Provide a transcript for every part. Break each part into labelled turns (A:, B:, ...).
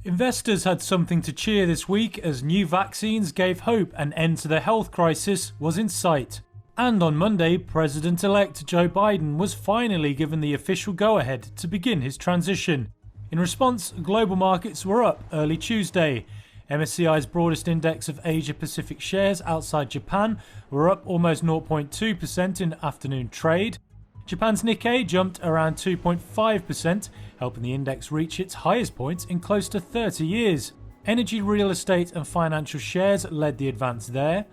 A: Investors had something to cheer this week as new vaccines gave hope an end to the health crisis was in sight. And on Monday, President-elect Joe Biden was finally given the official go-ahead to begin his transition. In response, global markets were up early Tuesday. MSCI's broadest index of Asia-Pacific shares outside Japan were up almost 0.2% in afternoon trade. Japan's Nikkei jumped around 2.5%, helping the index reach its highest point in close to 30 years. Energy, real estate and financial shares led the advance there.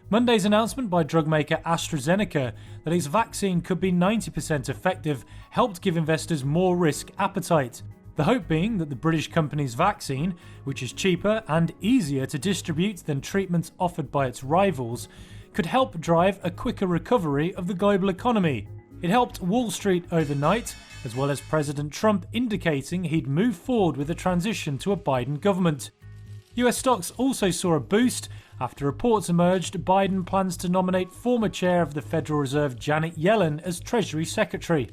A: Monday's announcement by drug maker AstraZeneca that its vaccine could be 90% effective helped give investors more risk appetite. The hope being that the British company's vaccine, which is cheaper and easier to distribute than treatments offered by its rivals, could help drive a quicker recovery of the global economy. It helped Wall Street overnight, as well as President Trump indicating he'd move forward with a transition to a Biden government. US stocks also saw a boost after reports emerged Biden plans to nominate former chair of the Federal Reserve Janet Yellen as Treasury Secretary.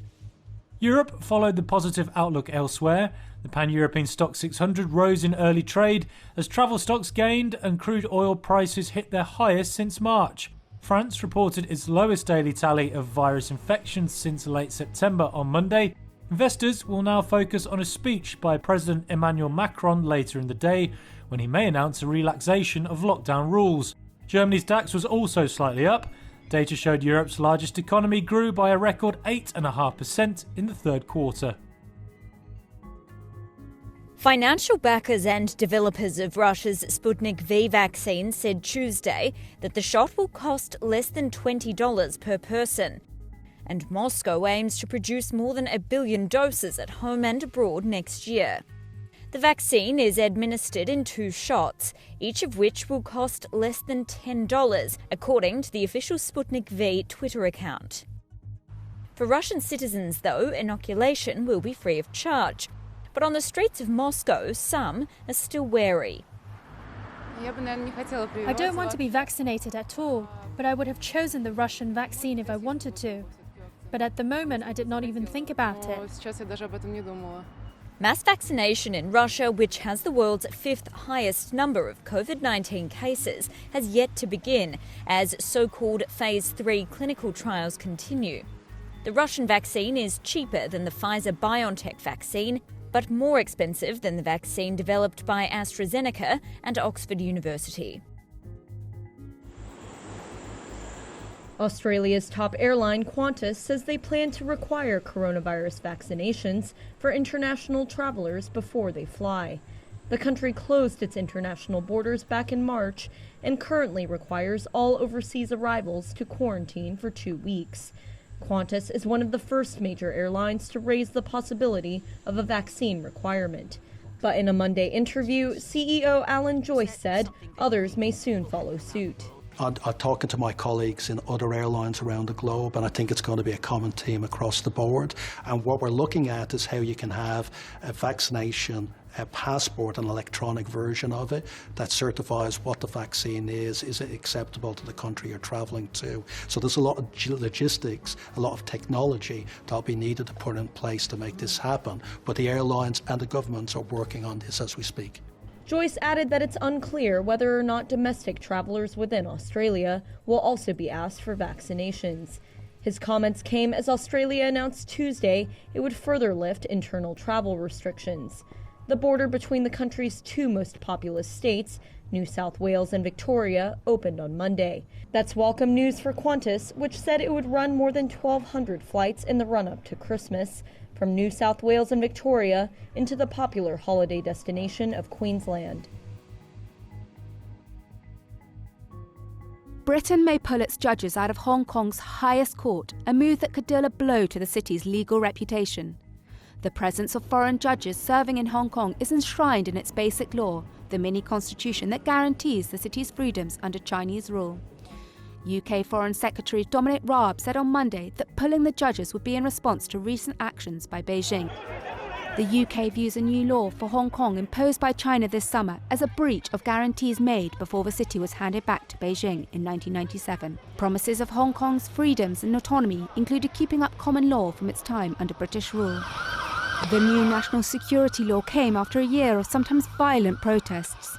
A: Europe followed the positive outlook elsewhere. The Pan-European Stock 600 rose in early trade as travel stocks gained and crude oil prices hit their highest since March. France reported its lowest daily tally of virus infections since late September on Monday. Investors will now focus on a speech by President Emmanuel Macron later in the day, when he may announce a relaxation of lockdown rules. Germany's DAX was also slightly up. Data showed Europe's largest economy grew by a record 8.5% in the third quarter.
B: Financial backers and developers of Russia's Sputnik V vaccine said Tuesday that the shot will cost less than $20 per person. And Moscow aims to produce more than 1 billion doses at home and abroad next year. The vaccine is administered in 2 shots, each of which will cost less than $10, according to the official Sputnik V Twitter account. For Russian citizens, though, inoculation will be free of charge. But on the streets of Moscow, some are still wary.
C: I don't want to be vaccinated at all, but I would have chosen the Russian vaccine if I wanted to. But at the moment, I did not even think about it.
B: Mass vaccination in Russia, which has the world's 5th highest number of COVID-19 cases, has yet to begin as so-called Phase 3 clinical trials continue. The Russian vaccine is cheaper than the Pfizer-BioNTech vaccine, but more expensive than the vaccine developed by AstraZeneca and Oxford University.
D: Australia's top airline Qantas says they plan to require coronavirus vaccinations for international travellers before they fly. The country closed its international borders back in March and currently requires all overseas arrivals to quarantine for 2 weeks. Qantas is one of the first major airlines to raise the possibility of a vaccine requirement. But in a Monday interview, CEO Alan Joyce said others may soon follow suit.
E: I'm talking to my colleagues in other airlines around the globe, and I think it's going to be a common theme across the board. And what we're looking at is how you can have a vaccination a passport, an electronic version of it that certifies what the vaccine is it acceptable to the country you're travelling to. So there's a lot of logistics, a lot of technology that'll be needed to put in place to make this happen. But the airlines and the governments are working on this as we speak.
D: Joyce added that it's unclear whether or not domestic travellers within Australia will also be asked for vaccinations. His comments came as Australia announced Tuesday it would further lift internal travel restrictions. The border between the country's 2 most populous states, New South Wales and Victoria, opened on Monday. That's welcome news for Qantas, which said it would run more than 1,200 flights in the run-up to Christmas from New South Wales and Victoria into the popular holiday destination of Queensland.
F: Britain may pull its judges out of Hong Kong's highest court, a move that could deal a blow to the city's legal reputation. The presence of foreign judges serving in Hong Kong is enshrined in its basic law, the mini-constitution that guarantees the city's freedoms under Chinese rule. UK Foreign Secretary Dominic Raab said on Monday that pulling the judges would be in response to recent actions by Beijing. The UK views a new law for Hong Kong imposed by China this summer as a breach of guarantees made before the city was handed back to Beijing in 1997. Promises of Hong Kong's freedoms and autonomy included keeping up common law from its time under British rule. The new national security law came after a year of sometimes violent protests.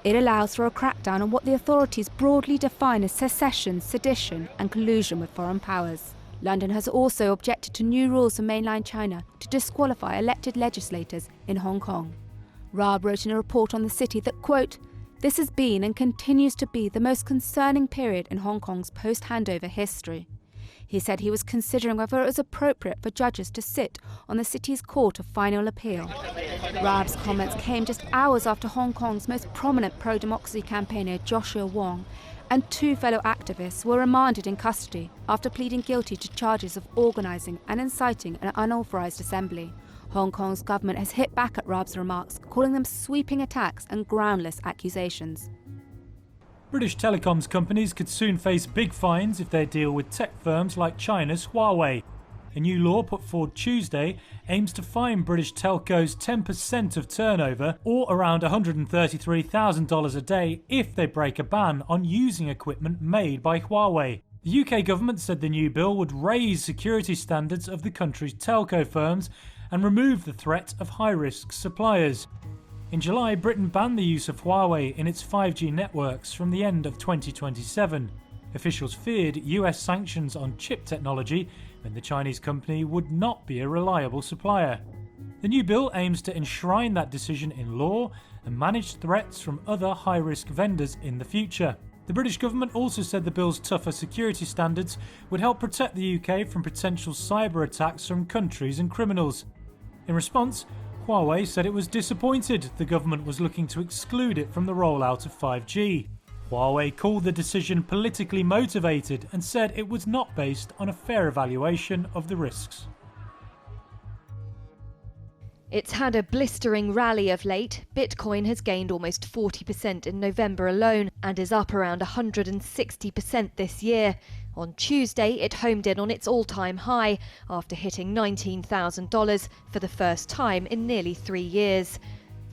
F: It allows for a crackdown on what the authorities broadly define as secession, sedition and collusion with foreign powers. London has also objected to new rules from mainland China to disqualify elected legislators in Hong Kong. Raab wrote in a report on the city that, quote, "This has been and continues to be the most concerning period in Hong Kong's post-handover history." He said he was considering whether it was appropriate for judges to sit on the city's Court of Final Appeal. Raab's comments came just hours after Hong Kong's most prominent pro-democracy campaigner Joshua Wong and 2 fellow activists were remanded in custody after pleading guilty to charges of organising and inciting an unauthorised assembly. Hong Kong's government has hit back at Raab's remarks, calling them sweeping attacks and groundless accusations.
A: British telecoms companies could soon face big fines if they deal with tech firms like China's Huawei. A new law put forward Tuesday aims to fine British telcos 10% of turnover, or around $133,000 a day, if they break a ban on using equipment made by Huawei. The UK government said the new bill would raise security standards of the country's telco firms and remove the threat of high-risk suppliers. In July, Britain banned the use of Huawei in its 5G networks from the end of 2027. Officials feared US sanctions on chip technology meant the Chinese company would not be a reliable supplier. The new bill aims to enshrine that decision in law and manage threats from other high-risk vendors in the future. The British government also said the bill's tougher security standards would help protect the UK from potential cyber attacks from countries and criminals. In response, Huawei said it was disappointed the government was looking to exclude it from the rollout of 5G. Huawei called the decision politically motivated and said it was not based on a fair evaluation of the risks.
G: It's had a blistering rally of late. Bitcoin has gained almost 40% in November alone and is up around 160% this year. On Tuesday, it homed in on its all-time high after hitting $19,000 for the first time in nearly 3 years.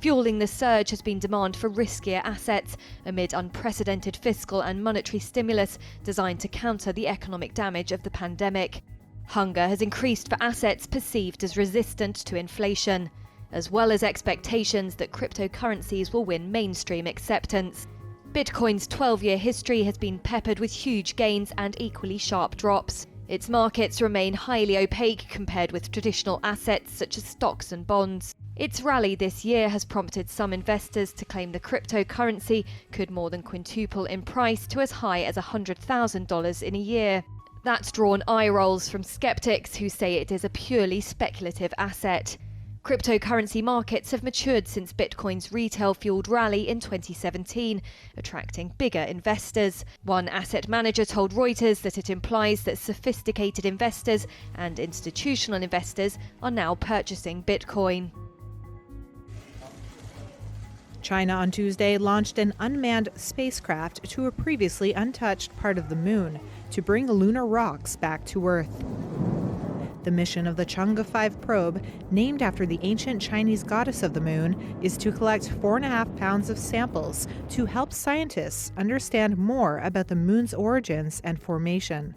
G: Fueling the surge has been demand for riskier assets amid unprecedented fiscal and monetary stimulus designed to counter the economic damage of the pandemic. Hunger has increased for assets perceived as resistant to inflation, as well as expectations that cryptocurrencies will win mainstream acceptance. Bitcoin's 12-year history has been peppered with huge gains and equally sharp drops. Its markets remain highly opaque compared with traditional assets such as stocks and bonds. Its rally this year has prompted some investors to claim the cryptocurrency could more than quintuple in price to as high as $100,000 in a year. That's drawn eye rolls from skeptics who say it is a purely speculative asset. Cryptocurrency markets have matured since Bitcoin's retail-fueled rally in 2017, attracting bigger investors. One asset manager told Reuters that it implies that sophisticated investors and institutional investors are now purchasing Bitcoin.
H: China on Tuesday launched an unmanned spacecraft to a previously untouched part of the moon to bring lunar rocks back to Earth. The mission of the Chang'e 5 probe, named after the ancient Chinese goddess of the moon, is to collect 4.5 pounds of samples to help scientists understand more about the moon's origins and formation.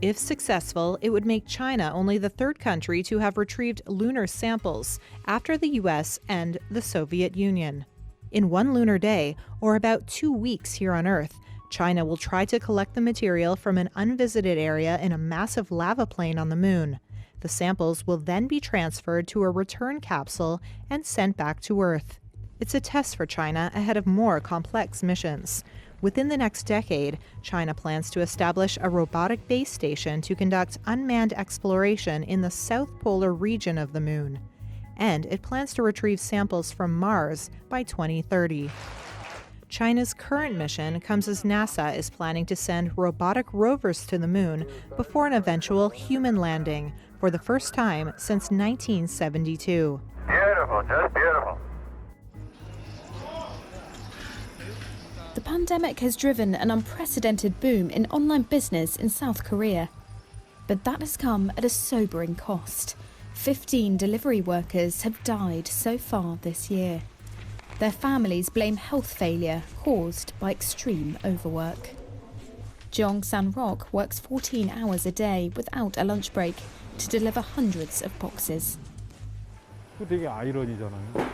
H: If successful, it would make China only the 3rd country to have retrieved lunar samples after the US and the Soviet Union. In one lunar day, or about 2 weeks here on Earth, China will try to collect the material from an unvisited area in a massive lava plain on the moon. The samples will then be transferred to a return capsule and sent back to Earth. It's a test for China ahead of more complex missions. Within the next decade, China plans to establish a robotic base station to conduct unmanned exploration in the south polar region of the moon. And it plans to retrieve samples from Mars by 2030. China's current mission comes as NASA is planning to send robotic rovers to the moon before an eventual human landing for the first time since 1972.
I: Beautiful, just beautiful.
J: The pandemic has driven an unprecedented boom in online business in South Korea. But that has come at a sobering cost. 15 delivery workers have died so far this year. Their families blame health failure caused by extreme overwork. Jong San-rok works 14 hours a day without a lunch break to deliver hundreds of boxes.
K: 그거 되게 아이러니잖아요.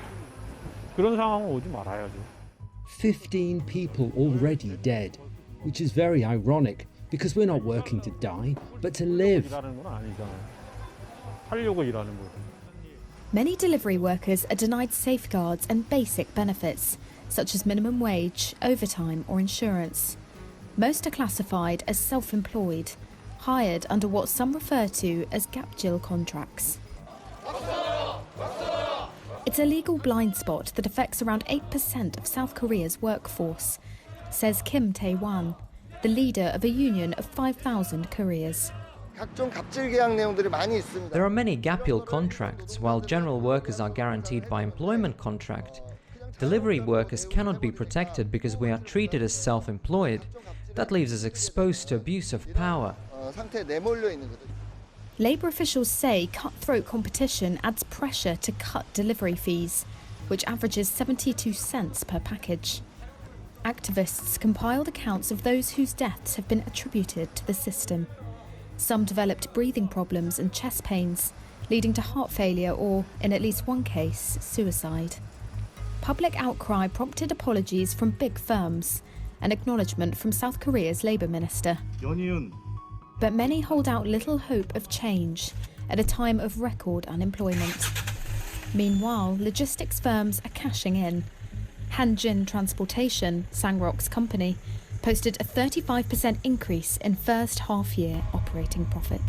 K: 그런 상황은 오지 말아야죠.
L: 15 people already dead, which is very ironic because we're not working to die, but to live.
K: 일하는 건 아니잖아요. 살려고 일하는 거죠.
J: Many delivery workers are denied safeguards and basic benefits, such as minimum wage, overtime or insurance. Most are classified as self-employed, hired under what some refer to as gap-jill contracts. It's a legal blind spot that affects around 8% of South Korea's workforce, says Kim Tae-wan, the leader of a union of 5,000 couriers.
M: There are many gap-year contracts, while general workers are guaranteed by employment contract. Delivery workers cannot be protected because we are treated as self-employed. That leaves us exposed to abuse of power.
J: Labour officials say cutthroat competition adds pressure to cut delivery fees, which averages 72 cents per package. Activists compiled accounts of those whose deaths have been attributed to the system. Some developed breathing problems and chest pains, leading to heart failure or, in at least one case, suicide. Public outcry prompted apologies from big firms, an acknowledgement from South Korea's Labour Minister. But many hold out little hope of change at a time of record unemployment. Meanwhile, logistics firms are cashing in. Hanjin Transportation, Sangrok's company, posted a 35% increase in first half-year operating profit.